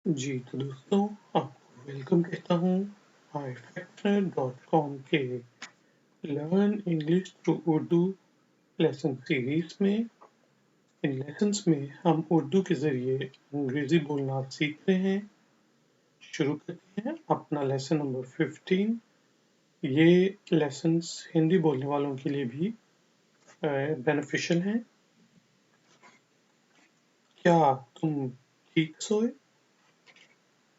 जी, तो दोस्तों आपको वेलकम कहता हूँ iFactor.com के learn English through Urdu lesson series में। इन लेसन्स में हम उर्दू के ज़रिए अंग्रेज़ी बोलना सीख रहे हैं। शुरू करते हैं अपना लेसन नंबर 15। ये लेसन्स हिंदी बोलने वालों के लिए भी बेनिफिशियल हैं। क्या तुम ठीक सोए?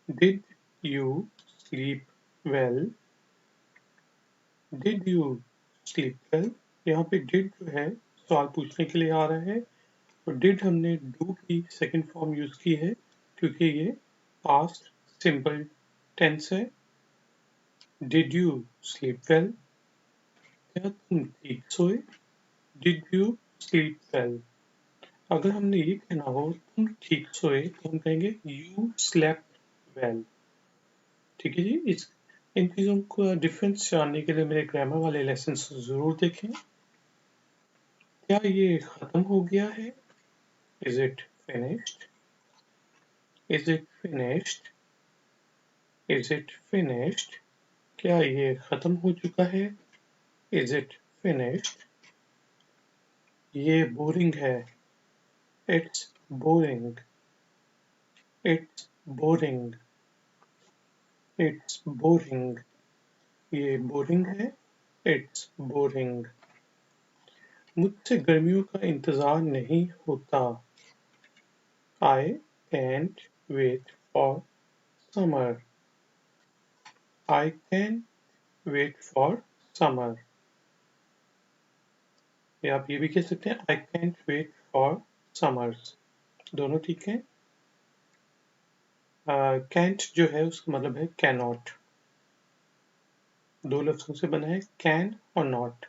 Did you sleep well? Did you sleep well? यहाँ पे did जो है सवाल पूछने के लिए आ रहा है और did हमने do की सेकंड फॉर्म यूज की है क्योंकि ये past simple tense है। Did you sleep well? क्या तुम ठीक सोए? Did you sleep well? अगर हमने ये कहना हो तुम ठीक सोए तो हम कहेंगे you slept well। ठीक है जी। इन चीज़ों का डिफरेंस जानने के लिए मेरे ग्रामर वाले लेसन ज़रूर देखें। क्या ये ख़त्म हो गया है? Is it finished? Is it finished? Is it finished? क्या ये ख़त्म हो चुका है? Is it finished? ये बोरिंग है। It's boring. It's boring. It's boring. ये बोरिंग है। It's boring. मुझसे गर्मियों का इंतज़ार नहीं होता। I can't wait for summer. I can't wait for summer. या आप ये भी कह सकते हैं I can't wait for summers। दोनों ठीक है। can't जो है उसका मतलब है cannot। दो लफ्जों से बना है can और not।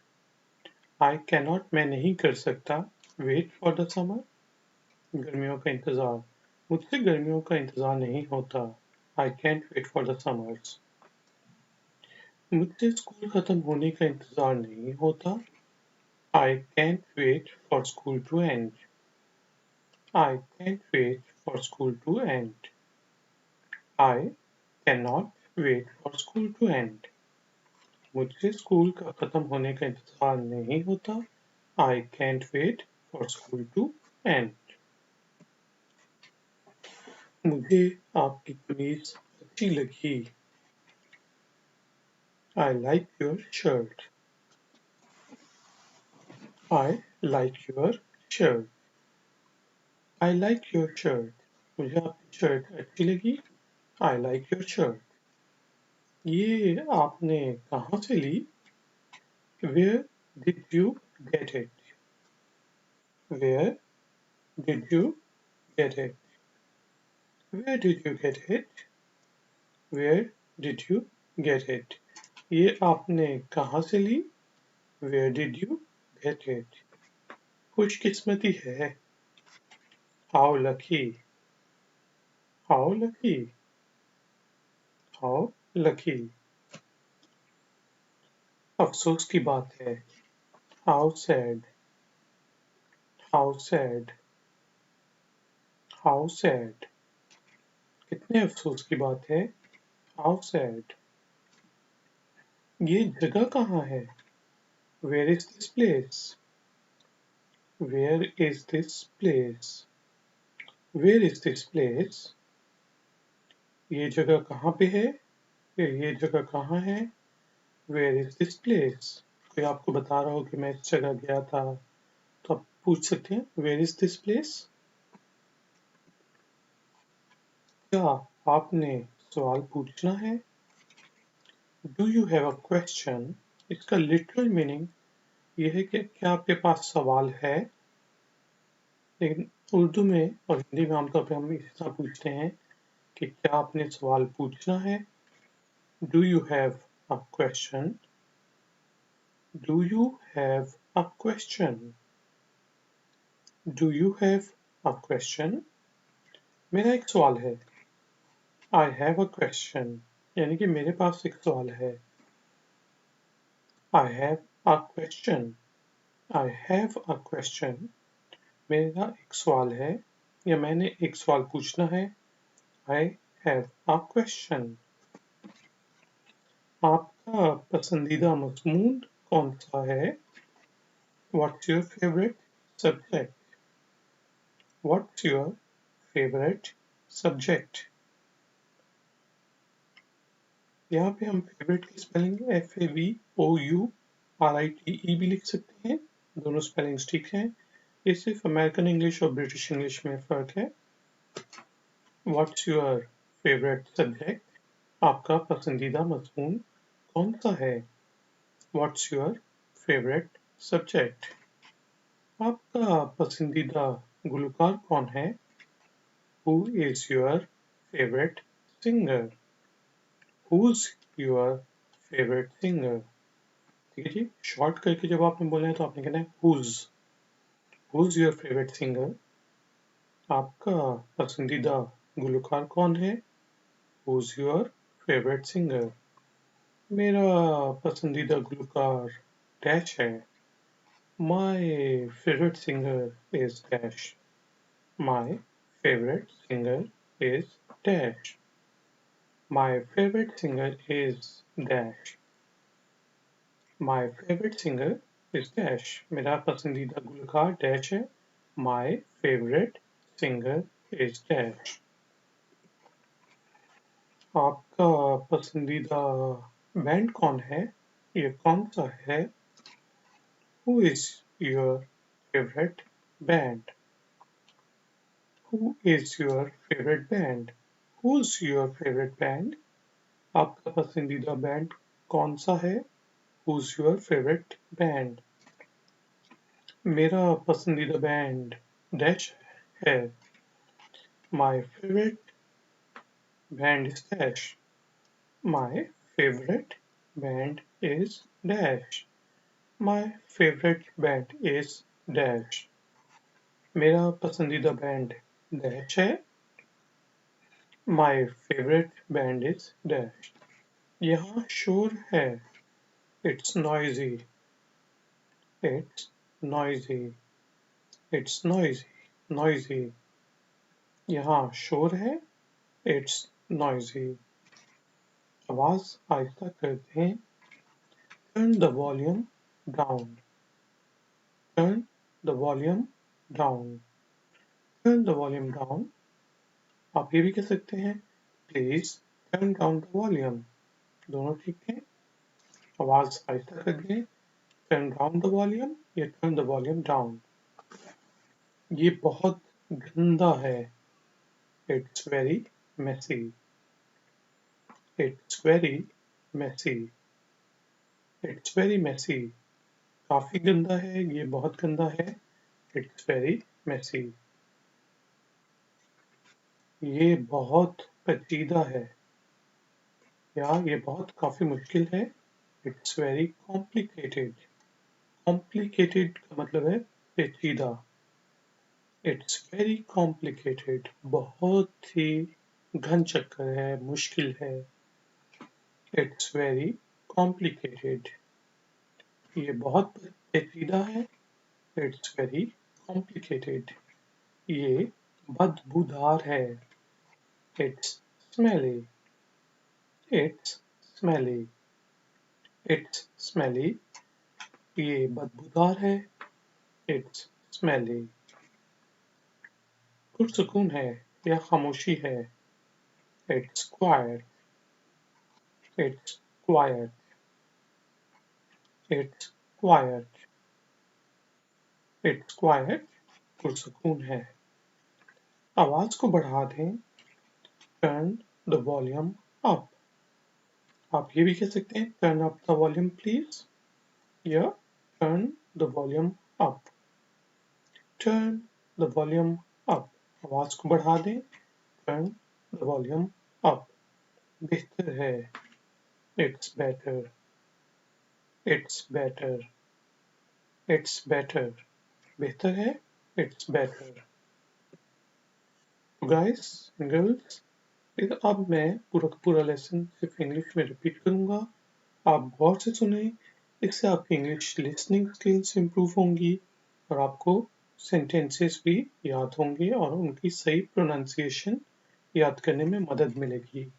I cannot मैं नहीं कर सकता wait for the summer गर्मियों का इंतजार। मुझसे गर्मियों का इंतजार नहीं होता। I can't wait for the summers। मुझसे स्कूल खत्म होने का इंतजार नहीं होता। I can't wait for school to end। I can't wait for school to end। I cannot wait for school to end। मुझे स्कूल का खत्म होने का इंतजार नहीं होता। I can't wait for school to end। मुझे आपकी कमीज अच्छी लगी। I like your shirt। I like your shirt। I like your shirt। मुझे आपकी शर्ट अच्छी लगी। I like your shirt। ये आपने कहाँ से ली? Where did you get it? Where did you get it? Where did you get it? Where did you get it? ये आपने कहाँ से ली? Where did you get it? खुशकिस्मती है। How lucky. How lucky. How lucky. अफसोस की बात है। How sad. How sad. How sad. कितने अफसोस की बात है। How sad. ये जगह कहाँ है? Where is this place? Where is this place? Where is this place? ये जगह कहाँ पे है? ये जगह कहाँ है? Where is this place? कोई आपको बता रहा हो कि मैं इस जगह गया था तो आप पूछ सकते हैं Where is this place? क्या आपने सवाल पूछना है? Do you have a question? इसका लिटरल मीनिंग ये है कि क्या आपके पास सवाल है, लेकिन उर्दू में और हिंदी में आमतौर पर हम इस तरह पूछते हैं कि क्या आपने सवाल पूछना है। Do you have a question? Do you have a question? Do you have a question? मेरा एक सवाल है। I have a question यानी कि मेरे पास एक सवाल है। I have a question। I have a question। मेरा एक सवाल है या मैंने एक सवाल पूछना है। I have a question. आपका पसंदीदा मज़मून कौन सा है? What's your favorite subject? What's your favorite subject? यहाँ पे हम फेवरेट की स्पेलिंग FAVOURITE भी लिख सकते हैं, दोनों स्पेलिंग्स ठीक हैं। ये सिर्फ अमेरिकन इंग्लिश और ब्रिटिश इंग्लिश में फ़र्क है। What's your favorite subject? आपका पसंदीदा मज़मून कौन सा है? What's your favorite subject? आपका पसंदीदा गुलकार कौन है? Who is your favorite singer? Who's your favorite singer? ठीक है जी, शॉर्ट करके जब आपने बोलना है तो आपने कहना है Who's your favorite singer? आपका पसंदीदा गुलकार कौन है? Who's your favorite singer? मेरा पसंदीदा गुलकार डैश है। My favorite singer is dash. My favorite singer is dash. My favorite singer is dash. My favorite singer is dash. मेरा पसंदीदा गुलकार डैश है। My favorite singer is dash. आपका पसंदीदा band कौन है? ये कौन सा है? Who is your favorite band? Who is your favorite band? Who's your favorite band? आपका पसंदीदा बैंड कौन सा है? Who's your favorite band? मेरा पसंदीदा बैंड डैश है। My favorite band is dash. My favorite band is dash. My favorite band is dash. मेरा पसंदीदा बैंड डैश है। My favorite band is dash. यहाँ शोर है। It's noisy. It's noisy. It's noisy. Noisy. यहाँ शोर है। It's noisy. आवाज आहिस्ता करते हैं। Turn the volume down. Turn the volume down. Turn the volume down. आप ये भी कह सकते हैं Please turn down the volume. दोनों ठीक है। आवाज आहिस्ता कर दें। Turn down the volume या turn the volume down. ये बहुत गंदा है। It's very messy. It's very messy. It's very messy. काफी गंदा है, ये बहुत गंदा है। It's very messy. ये बहुत पेचीदा है या ये बहुत काफी मुश्किल है। It's very complicated. Complicated का मतलब है पेचीदा। It's very complicated. बहुत ही घन चक्कर है, मुश्किल है। It's very complicated. ये बहुत पेचीदा है। It's very complicated. ये बदबूदार है। It's smelly. It's smelly. It's smelly. ये बदबूदार है। It's smelly. पुरसुकून है या खामोशी है। It's quiet. It's quiet. It's quiet. It's quiet. पुरसुकून है। आवाज को बढ़ा दें। Turn the volume up. आप ये भी कह सकते हैं Turn up the volume please या Turn the volume up. Turn the volume up. आवाज को बढ़ा दें। Turn the volume up. बेहतर है। It's better. It's better. It's better. बेहतर है। It's better. Guys and girls, अब मैं पूरा का पूरा लेसन सिर्फ इंग्लिश में रिपीट करूंगा। आप गौर से सुने, इससे आपकी इंग्लिश लिसनिंग स्किल्स इम्प्रूव होंगी और आपको सेंटेंसेस भी याद होंगे और उनकी सही प्रोनाउंसिएशन याद करने में मदद मिलेगी।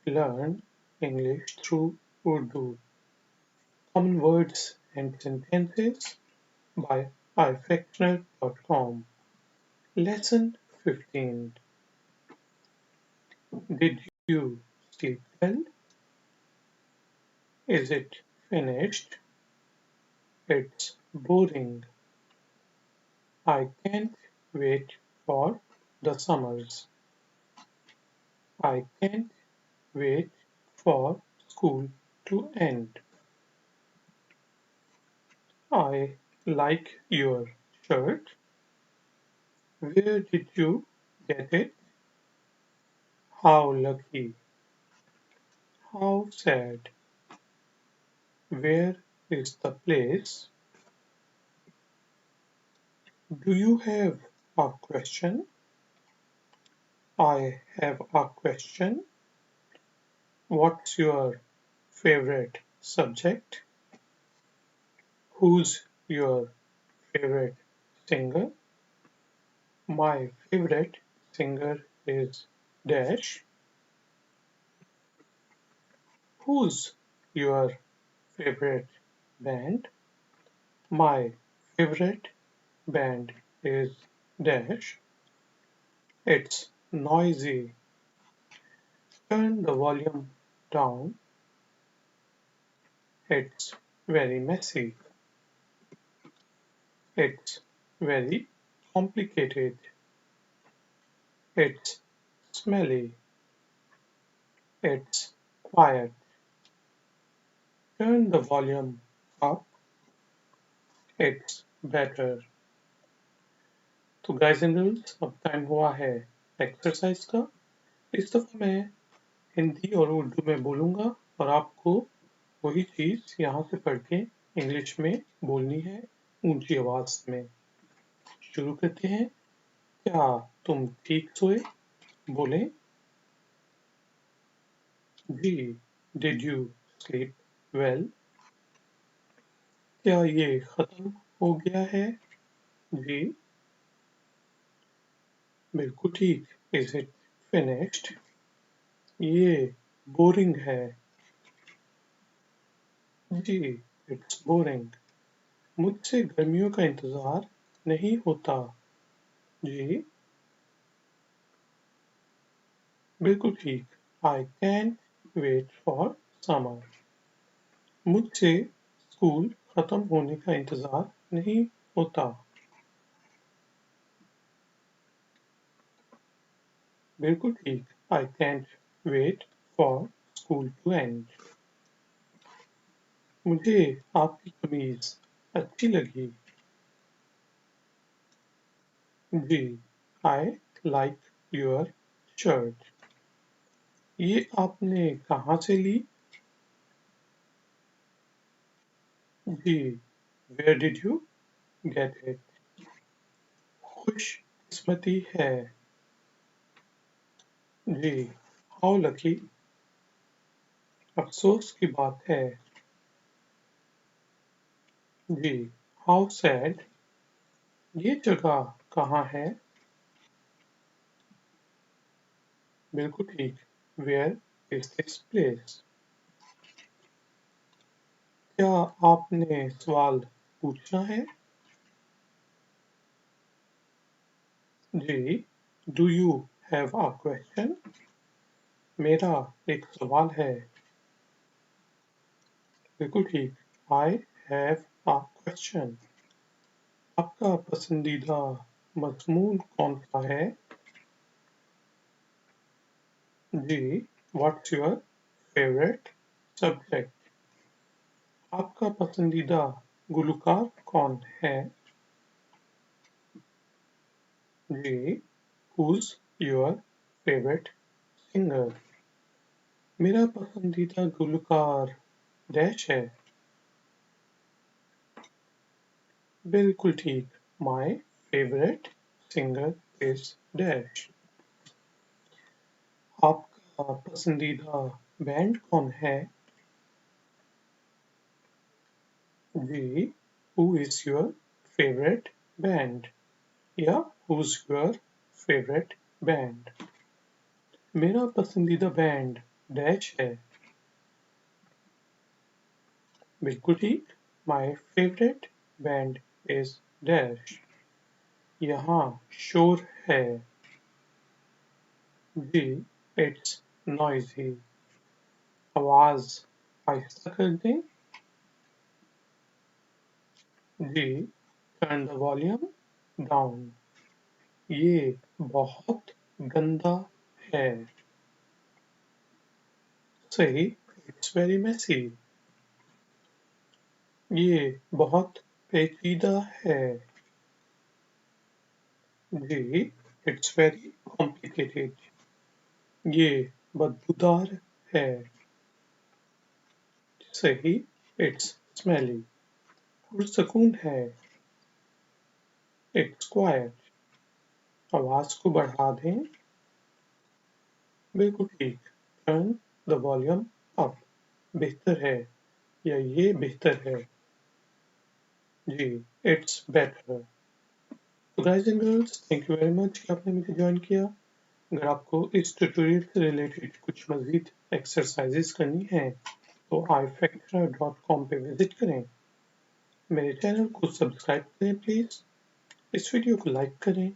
Learn English through Urdu. Common words and sentences by ifactional.com. Lesson 15. Did you sleep well? Is it finished? It's boring. I can't wait for the summers. I can't wait for school to end. I like your shirt. Where did you get it? How lucky. How sad. Where is the place? Do you have a question? I have a question. What's your favorite subject? Who's your favorite singer? My favorite singer is Dash. Who's your favorite band? My favorite band is Dash. It's noisy. Turn the volume down. It's very messy. It's very complicated. It's smelly. It's quiet. Turn the volume up. It's better. तो guys and girls अब time हुआ है exercise का। इस दफा मैं हिंदी और उर्दू में बोलूंगा और आपको वही चीज यहाँ से पढ़ के इंग्लिश में बोलनी है ऊंची आवाज में। शुरू करते हैं। क्या तुम ठीक सोए? बोलें जी। Did you sleep well? क्या ये खत्म हो गया है? जी बिल्कुल ठीक। Is it finished? ये बोरिंग है। जी इट्स बोरिंग। मुझसे गर्मियों का इंतजार नहीं होता। जी बिल्कुल ठीक। I can wait for summer. मुझसे स्कूल खत्म होने का इंतजार नहीं होता। बिल्कुल ठीक। I can't wait for school to end. मुझे आपकी कमीज अच्छी लगी। जी आई लाइक योर शर्ट। ये आपने कहाँ से ली? जी where did you get it? खुशकिस्मती है। जी हाउ लकी। अफसोस की बात है। जी हाउ सैड। ये जगह कहाँ है? बिल्कुल ठीक। Where is this place? क्या आपने सवाल पूछना है? जी do you have a question? मेरा एक सवाल है। बिल्कुल ठीक। I have a question. आपका पसंदीदा मज़मून कौन सा है? जी व्हाट्स योर फेवरेट सब्जेक्ट? आपका पसंदीदा गुलकार कौन है? जी who's your favorite singer? मेरा पसंदीदा गुलकार डैश है। बिल्कुल ठीक। My favorite singer is dash. आपका पसंदीदा बैंड कौन है? जी who is your favorite band? या who's your favorite बैंड। मेरा पसंदीदा बैंड डैश है। बिल्कुल ठीक। My favourite band is dash. यहाँ शोर है। जी, इट्स नॉइजी। आवाज आहिस्ता कर दें। जी, टर्न द वॉल्यूम डाउन। ये बहुत गंदा है। सही, इट्स वेरी मेसी। ये बहुत पेचीदा है। जी, इट्स वेरी कॉम्प्लिकेटेड। ये बदबूदार है। सही, इट्स स्मेली। पुरसकून है। It's quite. आवाज को बढ़ा दें। बिल्कुल ठीक। Turn the volume up. बेहतर है या ये बेहतर है। जी, इट्स बेटर। तो guys and girls, thank you very much कि आपने मुझे ज्वाइन किया। अगर आपको इस ट्यूटोरियल से रिलेटेड कुछ मजीद एक्सरसाइजेस करनी है तो ifactor.com पे विजिट करें। मेरे चैनल को सब्सक्राइब करें प्लीज। इस वीडियो को लाइक करें।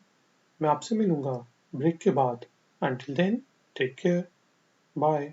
मैं आपसे मिलूंगा ब्रेक के बाद। Until then, take care. Bye.